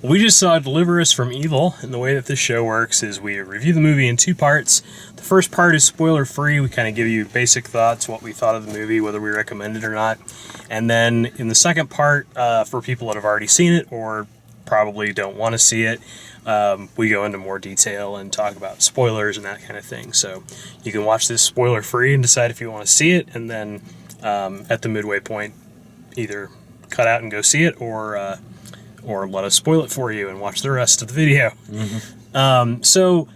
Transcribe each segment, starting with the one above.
We just saw Deliver Us from Evil, and the way that this show works is we review the movie in two parts. The first part is spoiler-free. We kind of give you basic thoughts, what we thought of the movie, whether we recommend it or not. And then in the second part, for people that have already seen it or probably don't want to see it, we go into more detail and talk about spoilers and that kind of thing. So you can watch this spoiler-free and decide if you want to see it, and then at the midway point, either cut out and go see it, or let us spoil it for you and watch the rest of the video. Mm-hmm. So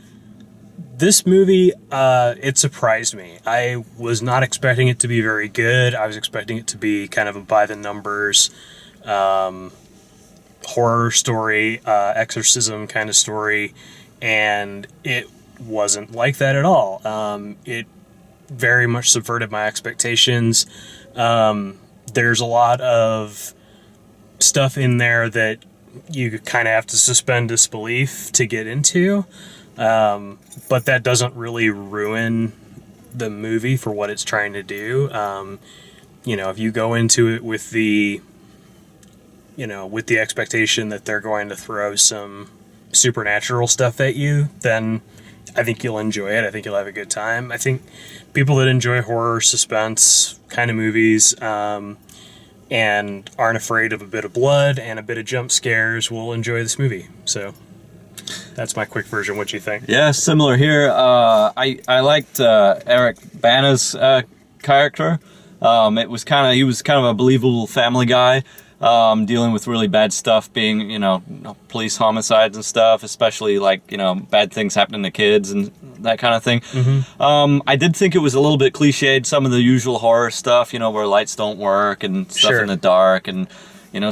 this movie, it surprised me. I was not expecting it to be very good. I was expecting it to be kind of a by-the-numbers horror story, exorcism kind of story, and it wasn't like that at all. It very much subverted my expectations. There's a lot of stuff in there that you kind of have to suspend disbelief to get into, but that doesn't really ruin the movie for what it's trying to do. If you go into it with the expectation that they're going to throw some supernatural stuff at you, then I think you'll enjoy it. I think you'll have a good time. I think people that enjoy horror, suspense kind of movies, and aren't afraid of a bit of blood and a bit of jump scares will enjoy this movie. So that's my quick version. What do you think? Yeah, similar here. I liked Eric Bana's character. He was kind of a believable family guy, dealing with really bad stuff, being police homicides and stuff, especially bad things happening to kids and that kind of thing. Mm-hmm. I did think it was a little bit cliched, some of the usual horror stuff, where lights don't work and stuff Sure. in the dark and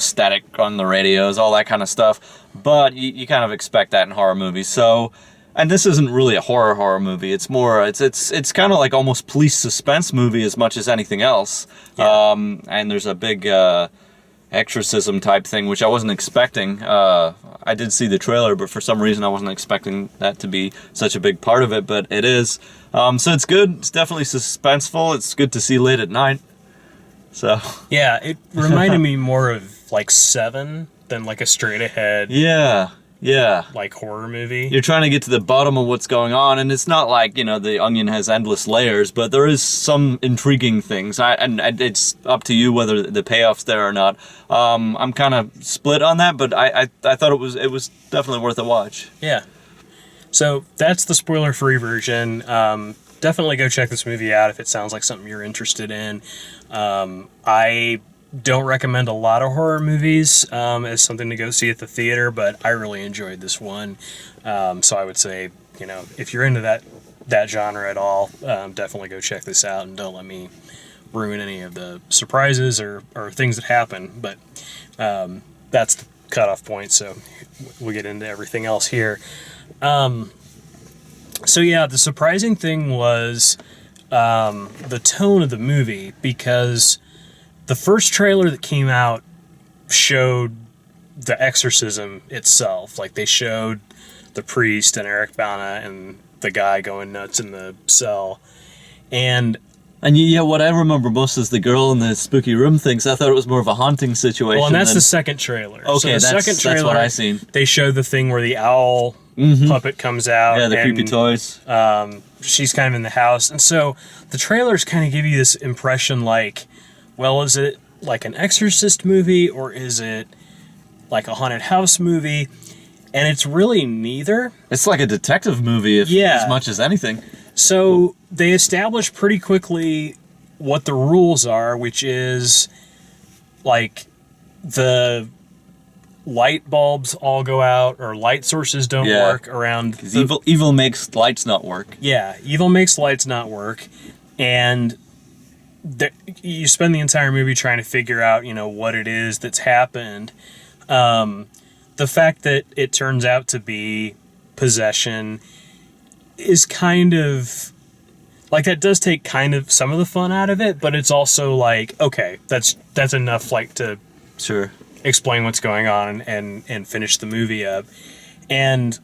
static on the radios, all that kind of stuff. But you kind of expect that in horror movies. So, and this isn't really a horror movie. It's more, it's kind of like almost police suspense movie as much as anything else. Yeah. And there's a big exorcism type thing, which I wasn't expecting. I did see the trailer, but for some reason I wasn't expecting that to be such a big part of it, but it is. So it's good. It's definitely suspenseful. It's good to see late at night. So Yeah, it reminded me more of like Seven than like a straight ahead yeah. like horror movie. You're trying to get to the bottom of what's going on, and it's not like, the onion has endless layers, but there is some intriguing things. And it's up to you whether the payoff's there or not. I'm kind of split on that, but I thought it was definitely worth a watch. Yeah. So that's the spoiler-free version. Definitely go check this movie out if it sounds like something you're interested in. I don't recommend a lot of horror movies as something to go see at the theater, but I really enjoyed this one. So I would say, if you're into that genre at all, definitely go check this out, and don't let me ruin any of the surprises or things that happen. But that's the cutoff point, so we'll get into everything else here. So yeah, the surprising thing was the tone of the movie, because the first trailer that came out showed the exorcism itself. Like, they showed the priest and Eric Bana and the guy going nuts in the cell. And what I remember most is the girl in the spooky room things. I thought it was more of a haunting situation. well, and that's the second trailer. Okay, so that's what I seen. They showed the thing where the owl puppet comes out. Yeah, the and, creepy toys. She's kind of in the house. And so the trailers kind of give you this impression like, well, is it like an Exorcist movie or is it like a haunted house movie? And it's really neither. It's like a detective movie, as much as anything. So they establish pretty quickly what the rules are, which is like the light bulbs all go out, or light sources don't work around. Because evil makes lights not work. Yeah, evil makes lights not work, and you spend the entire movie trying to figure out, what it is that's happened. The fact that it turns out to be possession is kind of like, that does take kind of some of the fun out of it, but it's also like, okay, that's enough, like, to Sure. explain what's going on and finish the movie up. And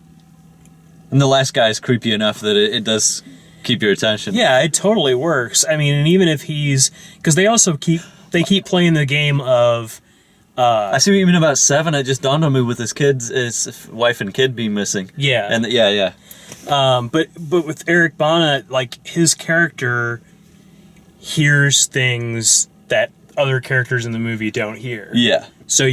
the last guy is creepy enough that it does keep your attention. yeah, it totally works. I mean, and even if because they also keep playing the game of, I see what you mean about 7. It just dawned on me with his kids, his wife and kid being missing. Yeah. And yeah. But with Eric Bana, like, his character hears things that other characters in the movie don't hear. Yeah. So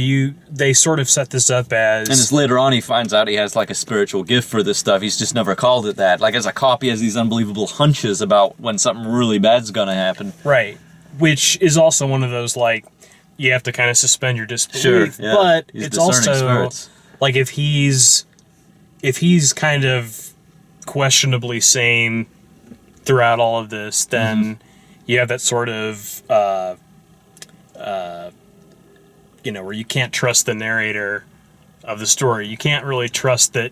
they sort of set this up as... And as later on he finds out he has like a spiritual gift for this stuff. He's just never called it that. Like as a cop, he has these unbelievable hunches about when something really bad's gonna happen. Right. Which is also one of those, like, you have to kind of suspend your disbelief. Sure, yeah. But He's it's discerning also spirits. like if he's kind of questionably sane throughout all of this, then you have that sort of where you can't trust the narrator of the story. You can't really trust that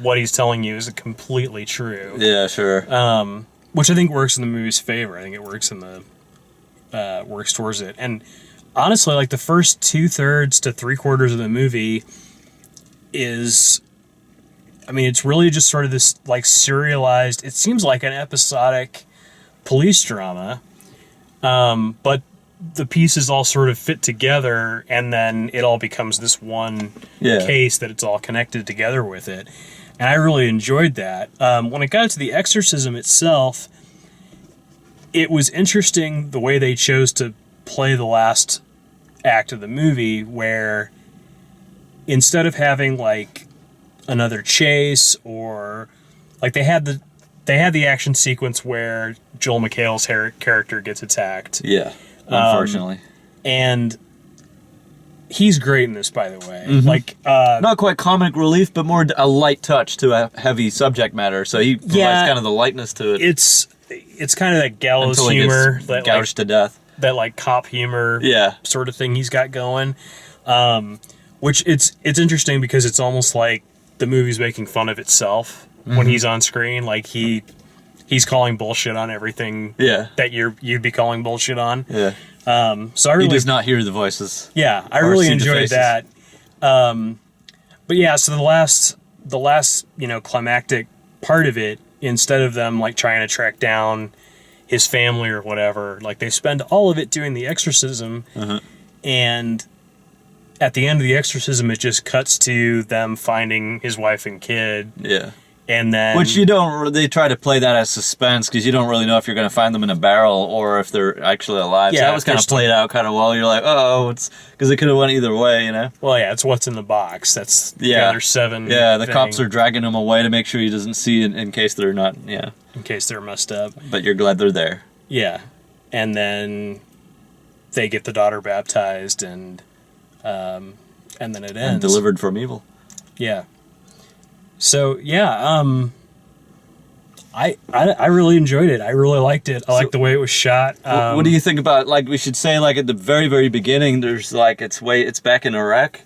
what he's telling you is completely true. Yeah, sure. Which I think works in the movie's favor. I think it works works towards it. And honestly, like, the first 2/3 to 3/4 of the movie is, I mean, it's really just sort of this, like, serialized, it seems like an episodic police drama, but the pieces all sort of fit together, and then it all becomes this one case that it's all connected together with it. And I really enjoyed that. When it got to the exorcism itself, it was interesting the way they chose to play the last act of the movie, where instead of having, like, another chase, or like they had the action sequence where Joel McHale's character gets attacked. Yeah, unfortunately. And he's great in this, by the way. Mm-hmm. Like, not quite comic relief, but more a light touch to a heavy subject matter. So he provides kind of the lightness to it. It's kind of that gallows until he humor, gets that gouged to death. That, like, cop humor, sort of thing he's got going. Which it's interesting because it's almost like the movie's making fun of itself when he's on screen. Like, he's calling bullshit on everything that you'd be calling bullshit on. Yeah. So I really, he does not hear the voices. Yeah, I really enjoyed that. But yeah, so the last climactic part of it, instead of them, like, trying to track down his family or whatever, like, they spend all of it doing the exorcism, and at the end of the exorcism, it just cuts to them finding his wife and kid. Yeah. And then... Which they try to play that as suspense, because you don't really know if you're going to find them in a barrel or if they're actually alive. Yeah, so that was kind of played out kind of well. You're like, it's... Because it could have went either way, you know? Well, yeah, it's what's in the box. That's the other 7 Yeah, the thing, cops are dragging him away to make sure he doesn't see in case they're not, in case they're messed up. But you're glad they're there. Yeah. And then they get the daughter baptized, and then it ends. And delivered from evil. Yeah. So, yeah, I really enjoyed it. I really liked it. I liked the way it was shot. What do you think about, like, we should say, like, at the very, very beginning, there's, like, it's back in Iraq.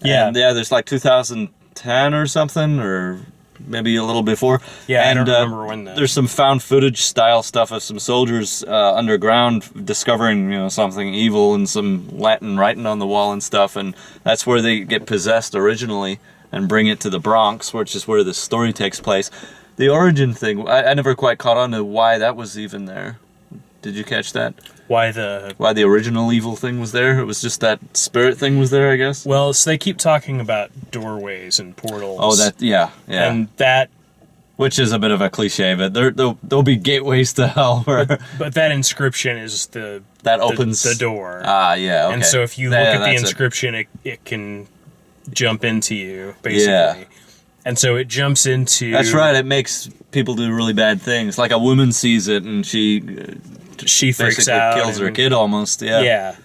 Yeah. And, there's, like, 2010 or something, or maybe a little before. Yeah, and, I don't remember when that. There's some found footage style stuff of some soldiers underground discovering, something evil and some Latin writing on the wall and stuff, and that's where they get possessed originally and bring it to the Bronx, which is where this story takes place. The origin thing, I never quite caught on to why that was even there. Did you catch that? Why the original evil thing was there? It was just that spirit thing was there, I guess? Well, so they keep talking about doorways and portals. Oh, yeah. And that... Which is a bit of a cliche, but there'll be gateways to hell. But that inscription is that opens the door. Ah, yeah, okay. And so if you look at the inscription, it can jump into you, basically. Yeah. And so it jumps into... That's right, it makes people do really bad things. Like a woman sees it and she freaks out. Kills her kid almost, yeah. Yeah.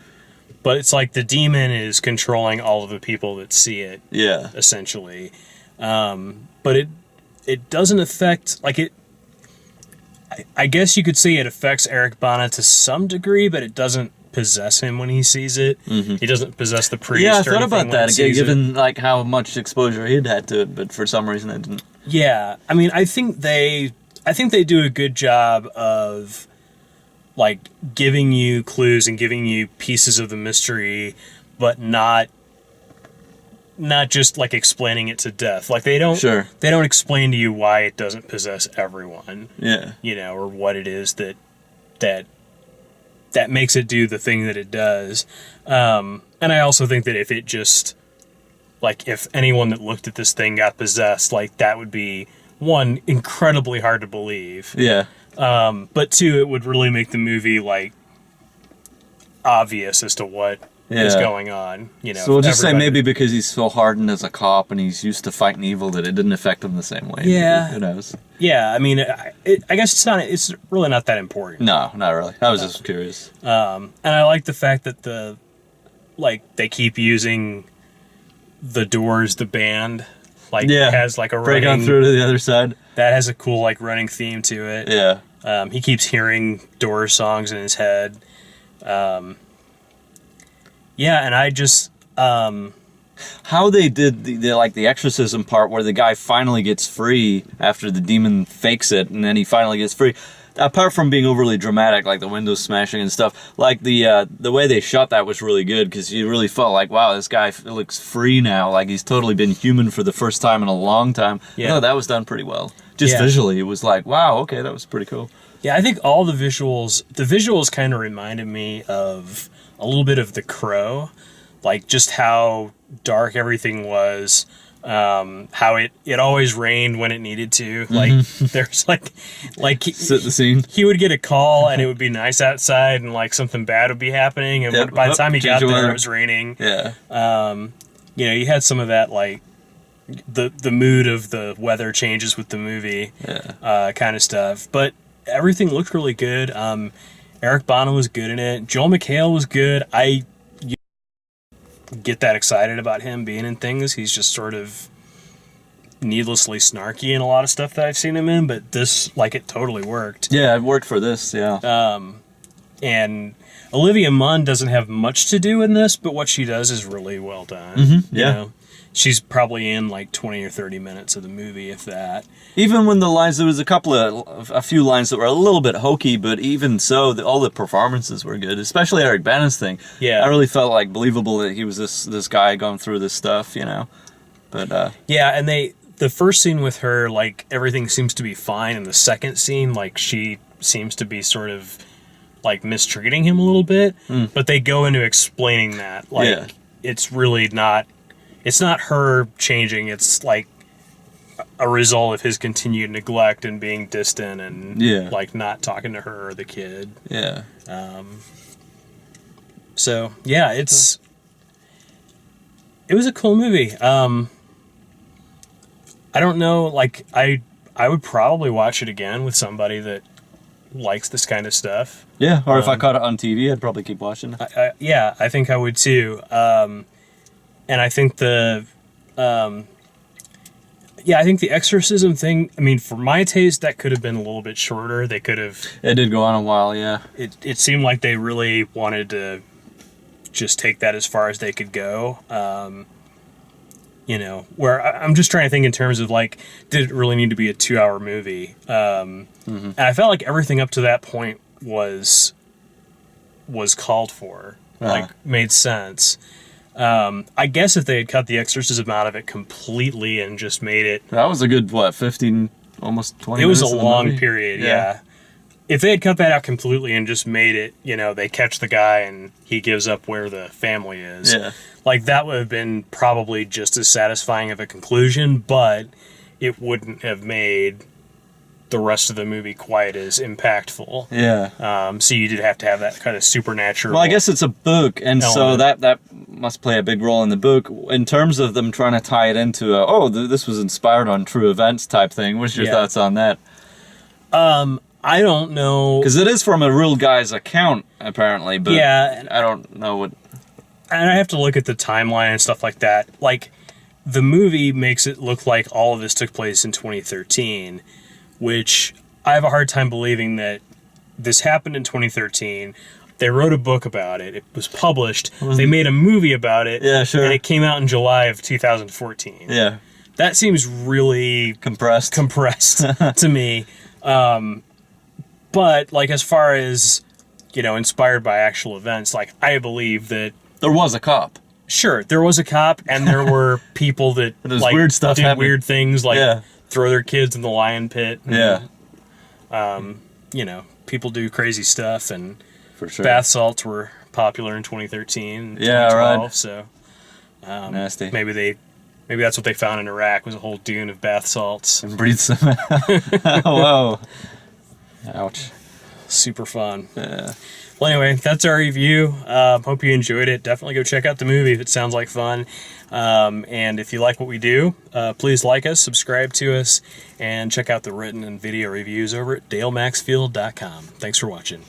But it's like the demon is controlling all of the people that see it, essentially. But it doesn't affect... Like, it... I guess you could say it affects Eric Bana to some degree, but it doesn't possess him when he sees it. Mm-hmm. He doesn't possess the priest. Yeah, I thought about that again, given like how much exposure he'd had to it, but for some reason I didn't. Yeah, I mean, I think they do a good job of like giving you clues and giving you pieces of the mystery, but not just like explaining it to death. Like they don't explain to you why it doesn't possess everyone. Yeah, or what it is that that makes it do the thing that it does. And I also think that if it just, like, if anyone that looked at this thing got possessed, like, that would be, one, incredibly hard to believe. Yeah. But two, it would really make the movie, like, obvious as to what is going on. You know, So we'll just say everybody- maybe because he's so hardened as a cop and he's used to fighting evil that it didn't affect him the same way. Yeah. Who knows? Yeah, I mean, I guess it's really not that important. No, not really. I was just curious. And I like the fact that they keep using the Doors, the band, like, has like a break running, on through to the other side. that has a cool, like, running theme to it. Yeah. He keeps hearing Doors songs in his head. Yeah, and I just, How they did the exorcism part where the guy finally gets free after the demon fakes it and then he finally gets free. Apart from being overly dramatic, like the windows smashing and stuff, like the way they shot that was really good because you really felt like, wow, this guy looks free now. Like he's totally been human for the first time in a long time. Yeah. No, that was done pretty well. Just Yeah. visually, it was like, wow, okay, that was pretty cool. yeah, I think all the visuals kind of reminded me of a little bit of The Crow, like just how dark everything was. How it always rained when it needed to. Like there's like Set the scene. he would get a call and it would be nice outside and like something bad would be happening, and Yep. by the time he Change got the there weather. it was raining. Yeah. You know, you had some of that, like the mood of the weather changes with the movie, kind of stuff. But everything looked really good. Eric Bana was good in it. Joel McHale was good. I get that excited about him being in things. He's just sort of needlessly snarky in a lot of stuff that I've seen him in, but this, like, it totally worked. Yeah, it worked for this, yeah. And Olivia Munn doesn't have much to do in this, but what she does is really well done. yeah. You know? She's probably in like 20 or 30 minutes of the movie, if that. Even when the lines, there was a few lines that were a little bit hokey, but even so, all the performances were good, especially Eric Bana's thing. Yeah. I really felt like believable that he was this guy going through this stuff, you know. But Yeah, and the first scene with her, like, everything seems to be fine, and the second scene, like, she seems to be sort of, like, mistreating him a little bit, but they go into explaining that. Like, it's really not, it's not her changing, it's, like, a result of his continued neglect and being distant and, like, not talking to her or the kid. yeah. So, yeah, it was a cool movie. I don't know, like, I would probably watch it again with somebody that likes this kind of stuff. Yeah, or if I caught it on TV, I'd probably keep watching it. Yeah, I think I would too. And I think I think the exorcism thing, I mean, for my taste, that could have been a little bit shorter. They could have... It did go on a while, yeah. It seemed like they really wanted to just take that as far as they could go. You know, where I'm just trying to think in terms of, like, did it really need to be a 2-hour movie? And I felt like everything up to that point was called for, like, made sense. I guess if they had cut the exorcism out of it completely and just made it... That was a good, 15, almost 20 It was minutes a of the long movie? period, yeah. If they had cut that out completely and just made it, you know, they catch the guy and he gives up where the family is. Yeah. Like, that would have been probably just as satisfying of a conclusion, but it wouldn't have made the rest of the movie quite as impactful. Yeah. So you did have to have that kind of supernatural... Well, I guess it's a book, and so element. that must play a big role in the book in terms of them trying to tie it into this was inspired on true events type thing. What's your thoughts on that? I don't know... Because it is from a real guy's account, apparently, but Yeah. I don't know what... And I have to look at the timeline and stuff like that. Like, the movie makes it look like all of this took place in 2013, which I have a hard time believing that this happened in 2013. They wrote a book about it. It was published. They made a movie about it. Yeah, sure. And it came out in July of 2014. Yeah. That seems really Compressed. to me. But, like, as far as, you know, inspired by actual events, like, I believe that There was a cop. sure, there was a cop, and there were people that There's like weird stuff did happening. weird things, like Yeah. throw their kids in the lion pit. And, Yeah. you know, people do crazy stuff, and For sure. bath salts were popular in 2013, Yeah, 2012, right. So Nasty. maybe that's what they found in Iraq, was a whole dune of bath salts. And breathe some. Whoa. Ouch. Super fun. Yeah. Well, anyway, that's our review. Hope you enjoyed it. Definitely go check out the movie if it sounds like fun. And if you like what we do, please like us, subscribe to us, and check out the written and video reviews over at dalemaxfield.com. Thanks for watching.